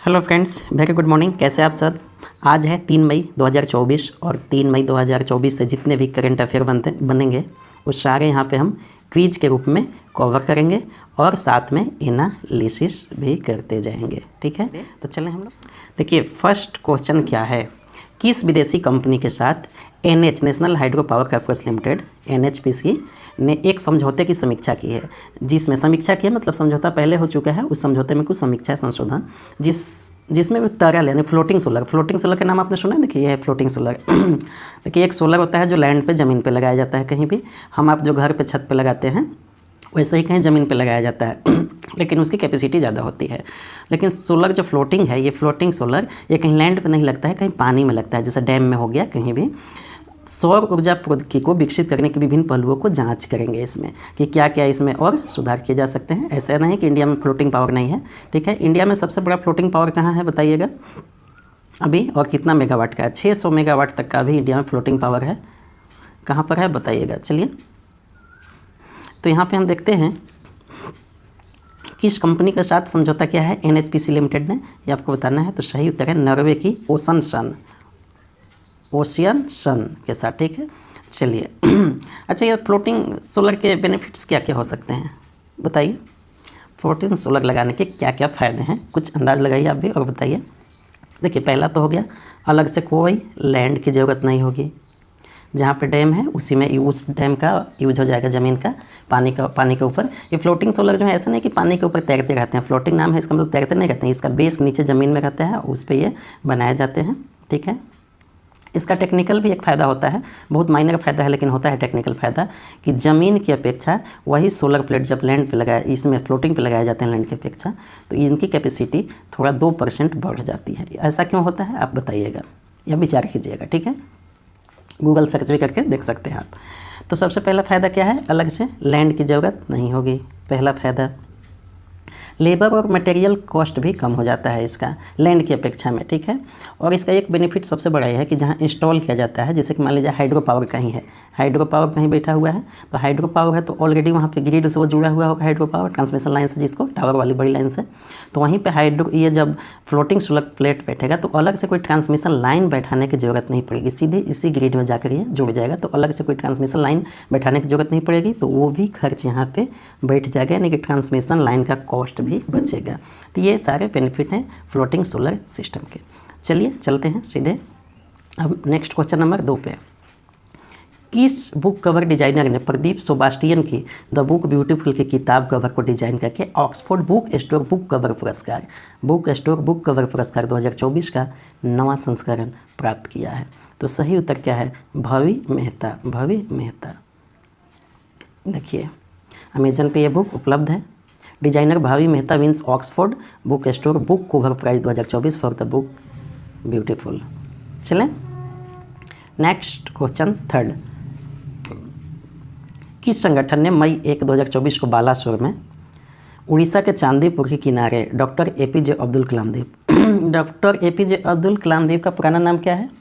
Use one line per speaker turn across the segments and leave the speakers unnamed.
Hello friends, very good morning. कैसे आप सब? आज है 3 मई 2024 और 3 मई 2024 से जितने भी करंट अफेयर बनेंगे वो सारे यहाँ पे हम क्विज के रूप में कवर करेंगे और साथ में एनालिसिस भी करते जाएंगे। ठीक है, तो चलें हम लोग। देखिए, फर्स्ट क्वेश्चन क्या है, किस विदेशी कंपनी के साथ national hydro power corporation limited NHPC ने एक समझौते की समीक्षा की है। जिसमें समीक्षा की है मतलब समझौता पहले हो चुका है, उस समझौते में कुछ समीक्षा संशोधन जिसमें तरल यानी फ्लोटिंग सोलर का नाम आपने सुना है। देखिए, यह है फ्लोटिंग सोलर। देखिए, एक सोलर होता है जो लैंड पे ज़मीन पे लगाया जाता है, कहीं भी हम आप जो घर पे छत पे लगाते हैं वैसे ही कहीं ज़मीन पे लगाया जाता है लेकिन उसकी कैपेसिटी ज़्यादा होती है। लेकिन सोलर जो फ्लोटिंग है, ये फ्लोटिंग सोलर ये कहीं लैंड पे नहीं लगता है, कहीं पानी में लगता है, जैसे डैम में हो गया कहीं भी। सौर ऊर्जा प्रौद्योगिकी को विकसित करने के विभिन्न पहलुओं को जांच करेंगे इसमें कि क्या क्या इसमें और सुधार किए जा सकते हैं। ऐसा नहीं कि इंडिया में फ्लोटिंग पावर नहीं है। ठीक है, इंडिया में सबसे बड़ा फ्लोटिंग पावर कहाँ है बताइएगा अभी, और कितना मेगावाट का है? 600 मेगावाट तक का भी इंडिया में फ्लोटिंग पावर है। कहाँ पर है बताइएगा। चलिए, तो यहाँ पे हम देखते हैं किस कंपनी के साथ समझौता किया है NHPC लिमिटेड ने, ये आपको बताना है। तो सही उत्तर है नॉर्वे की ओशन सन के साथ। ठीक है, चलिए। अच्छा, ये फ्लोटिंग सोलर के बेनिफिट्स क्या क्या हो सकते हैं बताइए। फ्लोटिंग सोलर लगाने के क्या क्या फ़ायदे हैं, कुछ अंदाज़ लगाइए आप भी और बताइए। देखिए, पहला तो हो गया, अलग से कोई लैंड की ज़रूरत नहीं होगी। जहाँ पे डैम है उसी में उस डैम का यूज हो जाएगा, ज़मीन का पानी के ऊपर। ये फ्लोटिंग सोलर जो है ऐसा नहीं कि पानी के ऊपर तैरते रहते हैं, फ्लोटिंग नाम है इसका मतलब तैरते नहीं रहते हैं। इसका बेस नीचे ज़मीन में रहता है, उस पर ये बनाए जाते हैं। ठीक है, इसका टेक्निकल भी एक फ़ायदा होता है, बहुत माइनर फ़ायदा है लेकिन होता है टेक्निकल फ़ायदा, कि ज़मीन की अपेक्षा वही सोलर प्लेट जब लैंड पे लगाया, इसमें फ्लोटिंग पे लगाए जाते हैं लैंड की अपेक्षा, तो इनकी कैपेसिटी थोड़ा 2% बढ़ जाती है। ऐसा क्यों होता है आप बताइएगा या विचार कीजिएगा। ठीक है, गूगल सर्च भी करके देख सकते हैं आप। तो सबसे पहला फ़ायदा क्या है, अलग से लैंड की ज़रूरत नहीं होगी, पहला फ़ायदा। लेबर और मटेरियल कॉस्ट भी कम हो जाता है इसका लैंड की अपेक्षा में। ठीक है, और इसका एक बेनिफिट सबसे बड़ा ये है कि जहाँ इंस्टॉल किया जाता है, जैसे कि मान लीजिए हाइड्रो पावर कहीं है, हाइड्रो पावर कहीं बैठा हुआ है, तो हाइड्रो पावर है तो ऑलरेडी वहाँ पे ग्रिड से वो जुड़ा हुआ होगा, हाइड्रो पावर ट्रांसमिशन लाइन से, जिसको टावर वाली बड़ी लाइन से। तो वहीं पर ये जब फ्लोटिंग सोलर प्लेट बैठेगा तो अलग से कोई ट्रांसमिशन लाइन बैठाने की ज़रूरत नहीं पड़ेगी, सीधे इसी ग्रिड में जाकर ये जुड़ जाएगा। तो अलग से कोई ट्रांसमिशन लाइन बैठाने की ज़रूरत नहीं पड़ेगी, तो वो भी खर्च यहाँ पे बैठ जाएगा, यानी कि ट्रांसमिशन लाइन का कॉस्ट भी बचेगा। तो ये सारे बेनिफिट हैं फ्लोटिंग सोलर सिस्टम के। चलिए चलते हैं सीधे अब नेक्स्ट क्वेश्चन नंबर 2 पे। किस बुक कवर डिजाइनर ने प्रदीप सोबास्टियन की द बुक ब्यूटीफुल की किताब कवर को डिजाइन करके Oxford book store book cover पुरस्कार 2024 का नवा संस्करण प्राप्त किया है? तो सही उत्तर क्या है, भवि मेहता। देखिए, अमेजन पे ये बुक उपलब्ध है। Designer Bhavi Mehta wins Oxford book store book cover prize 2024 for the book beautiful. चलें नेक्स्ट क्वेश्चन 3। किस संगठन ने मई 1, 2024 को बालासोर में उड़ीसा के चांदीपुर के किनारे डॉक्टर APJ अब्दुल कलाम द्वीप डॉक्टर APJ अब्दुल कलाम द्वीप का पुराना नाम क्या है?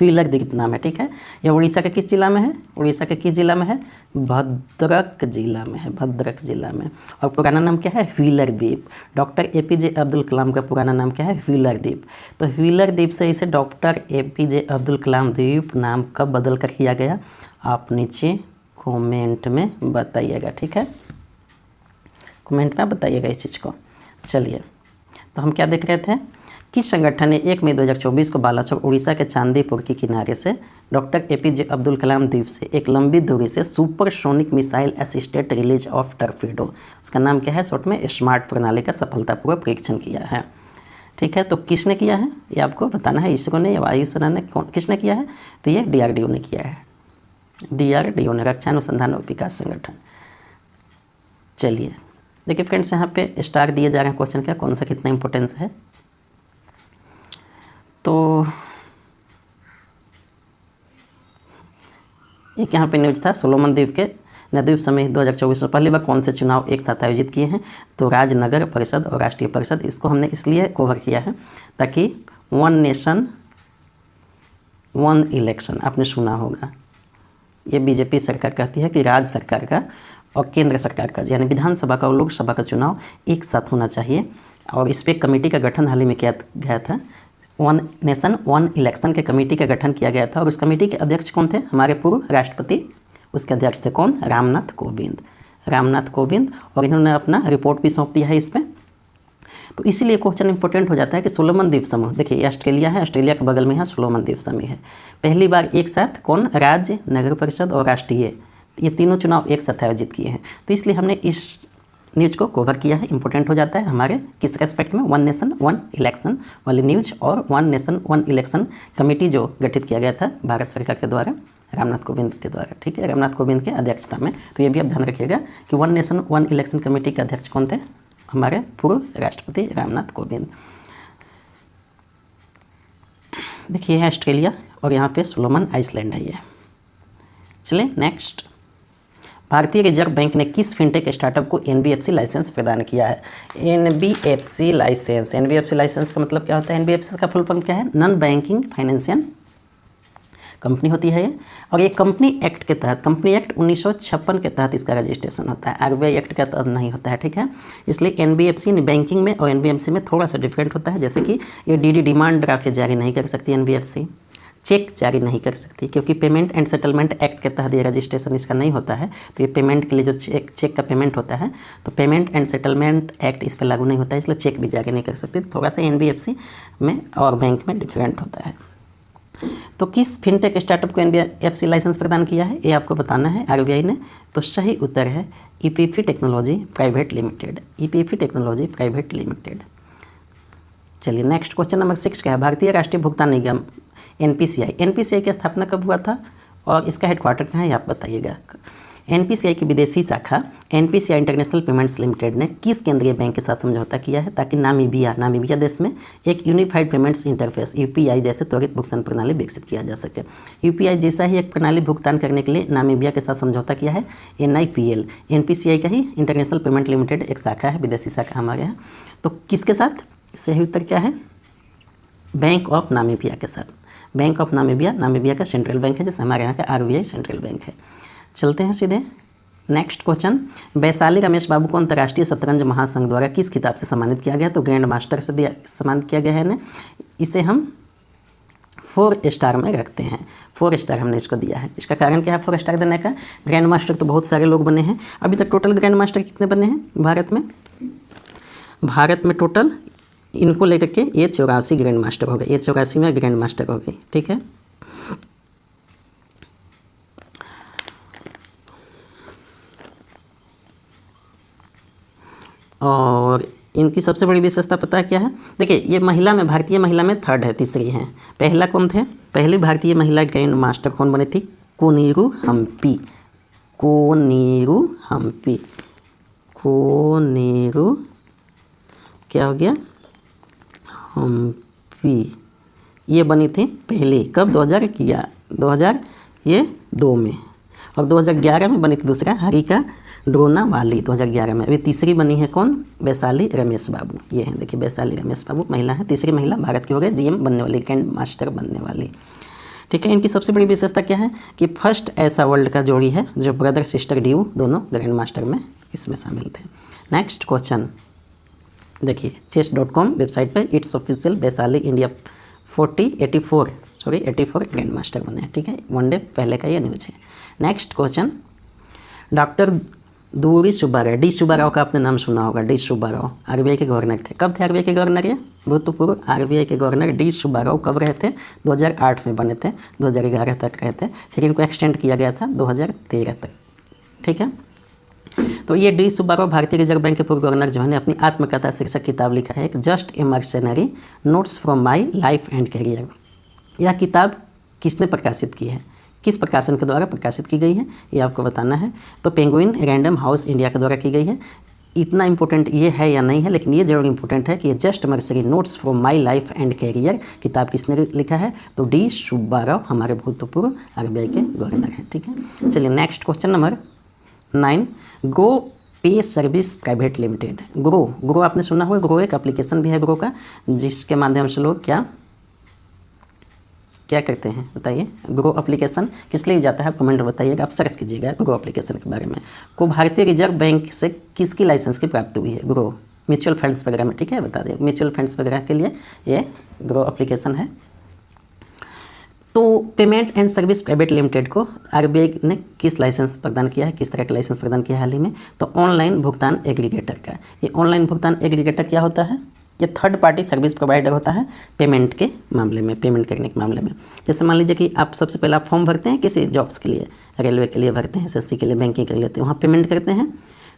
व्हीलर द्वीप नाम है। ठीक है, यह उड़ीसा के किस जिला में है? उड़ीसा के किस जिला में है? भद्रक जिला में। और पुराना नाम क्या है? व्हीलर द्वीप। डॉक्टर APJ अब्दुल कलाम का पुराना नाम क्या है? व्हीलर द्वीप। तो व्हीलर द्वीप से इसे डॉक्टर APJ अब्दुल कलाम द्वीप नाम कब बदल कर किया गया, आप नीचे कमेंट में बताइएगा। ठीक है, कमेंट में बताइएगा इस चीज़ को। चलिए, तो हम क्या देख रहे थे, किस संगठन ने 1 मई 2024 को बालासोर उड़ीसा के चांदीपुर के किनारे से डॉक्टर APJ अब्दुल कलाम द्वीप से एक लंबी दूरी से supersonic missile assisted release of torpedo, उसका नाम क्या है शॉर्ट में, स्मार्ट प्रणाली का सफलतापूर्वक परीक्षण किया है? ठीक है, तो किसने किया है ये आपको बताना है, इसरो ने या वायुसेना ने, किसने किया है? तो ये DRDO ने किया है। DRDO ने, रक्षा अनुसंधान और विकास संगठन। चलिए देखिए फ्रेंड्स, यहाँ पे स्टार दिए जा रहे हैं क्वेश्चन का, कौन सा कितना इंपॉर्टेंस है। तो एक यहाँ पे न्यूज था, सोलोमन द्वीप के नदीप समेत 2024 में पहली बार कौन से चुनाव एक साथ आयोजित किए हैं? तो राजनगर परिषद और राष्ट्रीय परिषद। इसको हमने इसलिए कवर किया है ताकि वन नेशन वन इलेक्शन आपने सुना होगा, ये बीजेपी सरकार कहती है कि राज्य सरकार का और केंद्र सरकार का यानी विधानसभा का और लोकसभा का चुनाव एक साथ होना चाहिए, और इस पर कमेटी का गठन हाल ही में किया गया था। वन नेशन वन इलेक्शन के कमेटी का गठन किया गया था और उस कमेटी के अध्यक्ष कौन थे? हमारे पूर्व राष्ट्रपति, उसके अध्यक्ष थे कौन? रामनाथ कोविंद। रामनाथ कोविंद, और इन्होंने अपना रिपोर्ट भी सौंप दिया है इस पर। तो इसीलिए क्वेश्चन इंपॉर्टेंट हो जाता है कि सोलोमन द्वीप समूह, देखिए ये ऑस्ट्रेलिया है, ऑस्ट्रेलिया के बगल में है सोलोमन द्वीप समूह है। पहली बार एक साथ कौन? राज्य, नगर परिषद और राष्ट्रीय, ये तीनों चुनाव एक साथ आयोजित किए हैं। तो इसलिए हमने इस न्यूज़ को कवर किया है, इंपॉर्टेंट हो जाता है हमारे किस रेस्पेक्ट में? वन नेशन वन इलेक्शन वाली न्यूज़ और one nation one election committee जो गठित किया गया था भारत सरकार के द्वारा, रामनाथ कोविंद के द्वारा, ठीक है, रामनाथ कोविंद के अध्यक्षता में। तो ये भी आप ध्यान रखिएगा कि one nation one election committee के अध्यक्ष कौन थे? हमारे पूर्व राष्ट्रपति रामनाथ कोविंद। देखिए है ऑस्ट्रेलिया और यहाँ पे सोलोमन आइसलैंड है ये। चलिए नेक्स्ट, भारतीय रिजर्व बैंक ने किस फिनटेक स्टार्टअप को एनबीएफसी लाइसेंस प्रदान किया है? एनबीएफसी लाइसेंस, एनबीएफसी लाइसेंस का मतलब क्या होता है? एनबीएफसी का फुल फॉर्म क्या है? नॉन बैंकिंग फाइनेंशियल कंपनी होती है ये। और ये कंपनी एक्ट के तहत, कंपनी एक्ट 1956 के तहत इसका रजिस्ट्रेशन होता है, आरबीआई एक्ट के तहत नहीं होता है, ठीक है। इसलिए एनबीएफसी बैंकिंग में और एनबीएफसी में थोड़ा सा डिफरेंट होता है। जैसे कि ये डीडी डिमांड ड्राफ्ट जारी नहीं कर सकती एनबीएफसी, चेक जारी नहीं कर सकती, क्योंकि पेमेंट एंड सेटलमेंट एक्ट के तहत ये रजिस्ट्रेशन इसका नहीं होता है। तो ये पेमेंट के लिए जो चेक का पेमेंट होता है, तो पेमेंट एंड सेटलमेंट एक्ट इस पर लागू नहीं होता है, इसलिए चेक भी जारी नहीं कर सकती। थोड़ा सा एनबीएफसी में और बैंक में डिफरेंट होता है। तो किस फिनटेक स्टार्टअप को एनबीएफसी लाइसेंस प्रदान किया है, ये आपको बताना है आरबीआई ने। तो सही उत्तर है EPFC technology private limited, EPFC technology private limited. चलिए नेक्स्ट क्वेश्चन नंबर 6 क्या है? भारतीय राष्ट्रीय भुगतान निगम एनपीसीआई, एनपीसीआई की स्थापना कब हुआ था और इसका हेडक्वार्टर कहाँ है, आप बताइएगा। एनपीसीआई की विदेशी शाखा एनपीसीआई इंटरनेशनल पेमेंट्स लिमिटेड ने किस केंद्रीय बैंक के साथ समझौता किया है ताकि नामीबिया देश में एक यूनिफाइड पेमेंट्स इंटरफेस यूपीआई जैसे त्वरित भुगतान प्रणाली विकसित किया जा सके? यूपीआई जैसा ही एक प्रणाली भुगतान करने के लिए नामीबिया के साथ समझौता किया है एनआईपीएल, एनपीसीआई का ही इंटरनेशनल पेमेंट लिमिटेड एक शाखा है, विदेशी शाखा हमारे यहाँ। तो किसके साथ? सही उत्तर क्या है? बैंक ऑफ नामीबिया के साथ। बैंक ऑफ नामीबिया, नामीबिया का सेंट्रल बैंक है, जैसे हमारे यहाँ का आरबीआई सेंट्रल बैंक है। चलते हैं सीधे नेक्स्ट क्वेश्चन। वैशाली रमेश बाबू को अंतर्राष्ट्रीय शतरंज महासंघ द्वारा किस खिताब से सम्मानित किया गया? तो ग्रैंड मास्टर से सम्मानित किया गया है इन्हें। इसे हम 4 स्टार में रखते हैं, 4 स्टार हमने इसको दिया है। इसका कारण क्या है 4 स्टार देने का? ग्रैंड मास्टर तो बहुत सारे लोग बने हैं। अभी तक टोटल ग्रैंड मास्टर कितने बने हैं भारत में? भारत में टोटल इनको लेकर के ये 84 ग्रैंड मास्टर हो गए, ये 84 में ग्रैंड मास्टर हो गए, ठीक है। और इनकी सबसे बड़ी विशेषता पता है क्या है? देखिए ये महिला में, भारतीय महिला में 3rd है, तीसरी हैं। पहला कौन थे? पहली भारतीय महिला ग्रैंड मास्टर कौन बनी थी? कोनेरू हम्पी, कोनेरू हम्पी, कोनेरू क्या हो गया? हम्पी, ये बनी थी पहली। कब? 2002 में। और 2011 में बनी थी दूसरा हरिका ड्रोनावाली, 2011 में। अभी तीसरी बनी है कौन? वैशाली रमेश बाबू, ये हैं देखिए वैशाली रमेश बाबू महिला है, तीसरी महिला भारत की हो गई जीएम बनने वाली, ग्रैंड मास्टर बनने वाली, ठीक है। इनकी सबसे बड़ी विशेषता क्या है कि फर्स्ट ऐसा वर्ल्ड का जोड़ी है जो ब्रदर सिस्टर ड्यू दोनों ग्रैंड मास्टर में इसमें शामिल थे। नेक्स्ट क्वेश्चन देखिए, chess.com वेबसाइट पर it's official Vaishali India 84 grand master बने हैं, ठीक है। 1 डे पहले का ये न्यूज़ है। नेक्स्ट क्वेश्चन, डॉक्टर दूरी सुब्बाराव, डी सुब्बाराव का आपने नाम सुना होगा, डी सुब्बाराव आरबीआई के गवर्नर थे। कब थे आरबीआई के गवर्नर? ये भूतपूर्व आरबीआई के गवर्नर डी सुब्बाराव कब रहे थे? 2008 में बने थे, 2011 तक रहे थे, फिर इनको एक्सटेंड किया गया था 2013 तक, ठीक है। तो ये डी सुब्बाराव भारतीय रिजर्व बैंक के पूर्व गवर्नर जो है अपनी आत्मकथा शीर्षक किताब लिखा है, एक just a mercenary notes from my life and career. यह किताब किसने प्रकाशित की है? किस प्रकाशन के द्वारा प्रकाशित की गई है ये आपको बताना है। तो पेंगुइन रैंडम हाउस इंडिया के द्वारा की गई है। इतना इंपॉर्टेंट ये है या नहीं है, लेकिन ये जरूर इंपॉर्टेंट है कि ये just mercury notes from my life and career किताब किसने लिखा है? तो डी सुब्बाराव हमारे भूतपूर्व आरबीआई के गवर्नर हैं, ठीक है। चलिए नेक्स्ट क्वेश्चन नंबर 9, ग्रो पे सर्विस प्राइवेट लिमिटेड। ग्रो आपने सुना होगा, ग्रो एक एप्लीकेशन भी है ग्रो का, जिसके माध्यम से लोग क्या करते हैं बताइए? ग्रो एप्लीकेशन किस लिए जाता है आप कमेंट बताइएगा, आप सर्च कीजिएगा ग्रो एप्लीकेशन के बारे में। को भारतीय रिजर्व बैंक से किसकी लाइसेंस की प्राप्ति हुई है? ग्रो म्यूचुअल फंड्स वगैरह में, ठीक है, बता दें म्यूचुअल फंड्स वगैरह के लिए ये ग्रो एप्लीकेशन है। तो payment and service private limited को आरबीआई ने किस लाइसेंस प्रदान किया है, किस तरह का लाइसेंस प्रदान किया है हाल ही में? तो ऑनलाइन भुगतान एग्रीगेटर का। ये ऑनलाइन भुगतान एग्रीगेटर क्या होता है? ये थर्ड पार्टी सर्विस प्रोवाइडर होता है पेमेंट के मामले में, पेमेंट करने के मामले में। जैसे मान लीजिए कि आप सबसे पहले आप फॉर्म भरते हैं किसी जॉब्स के लिए, रेलवे के लिए भरते हैं, एसएससी के लिए, बैंकिंग के लिए, तो वहाँ पेमेंट करते हैं।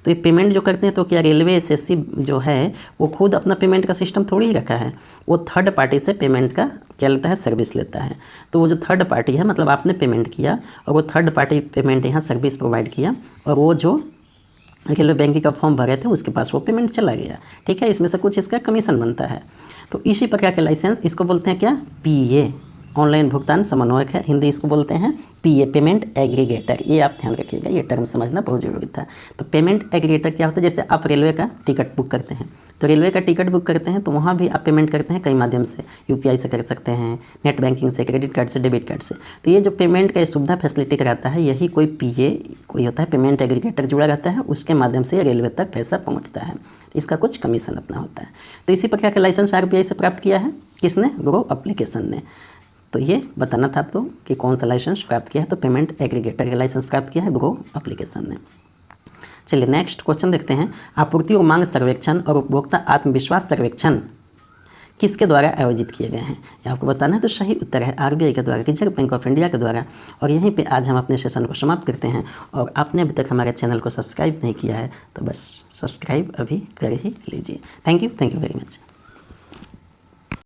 तो ये पेमेंट जो करते हैं तो क्या रेलवे एसएससी जो है वो खुद अपना पेमेंट का सिस्टम थोड़ी ही रखा है, वो थर्ड पार्टी से पेमेंट का क्या लेता है, सर्विस लेता है। तो वो जो थर्ड पार्टी है, मतलब आपने पेमेंट किया और वो थर्ड पार्टी पेमेंट यहाँ सर्विस प्रोवाइड किया, और वो जो रेलवे बैंकिंग का फॉर्म भरे थे उसके पास वो पेमेंट चला गया, ठीक है, इसमें से कुछ इसका कमीशन बनता है। तो इसी प्रकार के लाइसेंस, इसको बोलते हैं क्या, पीए, ऑनलाइन भुगतान समन्वयक है, हिंदी इसको बोलते हैं पीए, पेमेंट एग्रीगेटर। ये आप ध्यान रखिएगा, ये टर्म समझना बहुत जरूरी था। तो पेमेंट एग्रीगेटर क्या होता है? जैसे आप रेलवे का टिकट बुक करते हैं, तो रेलवे का टिकट बुक करते हैं तो वहाँ भी आप पेमेंट करते हैं कई माध्यम से, यूपीआई से कर सकते हैं, नेट बैंकिंग से, क्रेडिट कार्ड से, डेबिट कार्ड से। तो ये जो पेमेंट का सुविधा फैसिलिटी कराता है, यही कोई पीए कोई होता है, पेमेंट एग्रीगेटर जुड़ा रहता है, उसके माध्यम से रेलवे तक पैसा पहुँचता है, इसका कुछ कमीशन अपना होता है। तो इसी प्रकार का लाइसेंस आरबीआई से प्राप्त किया है किसने? ग्रो एप्लीकेशन ने। तो ये बताना था आपको कि कौन सा लाइसेंस प्राप्त किया है, तो पेमेंट एग्रीगेटर का लाइसेंस प्राप्त किया है ग्रो एप्लीकेशन ने। चलिए नेक्स्ट क्वेश्चन देखते हैं। आपूर्ति और मांग सर्वेक्षण और उपभोक्ता आत्मविश्वास सर्वेक्षण किसके द्वारा आयोजित किए गए हैं? ये आपको बताना है। तो सही उत्तर है आरबीआई के द्वारा, रिजर्व बैंक ऑफ इंडिया के द्वारा। और यहीं पे आज हम अपने सेशन को समाप्त करते हैं। और आपने अभी तक हमारे चैनल को सब्सक्राइब नहीं किया है तो बस सब्सक्राइब अभी कर ही लीजिए। Thank you very much.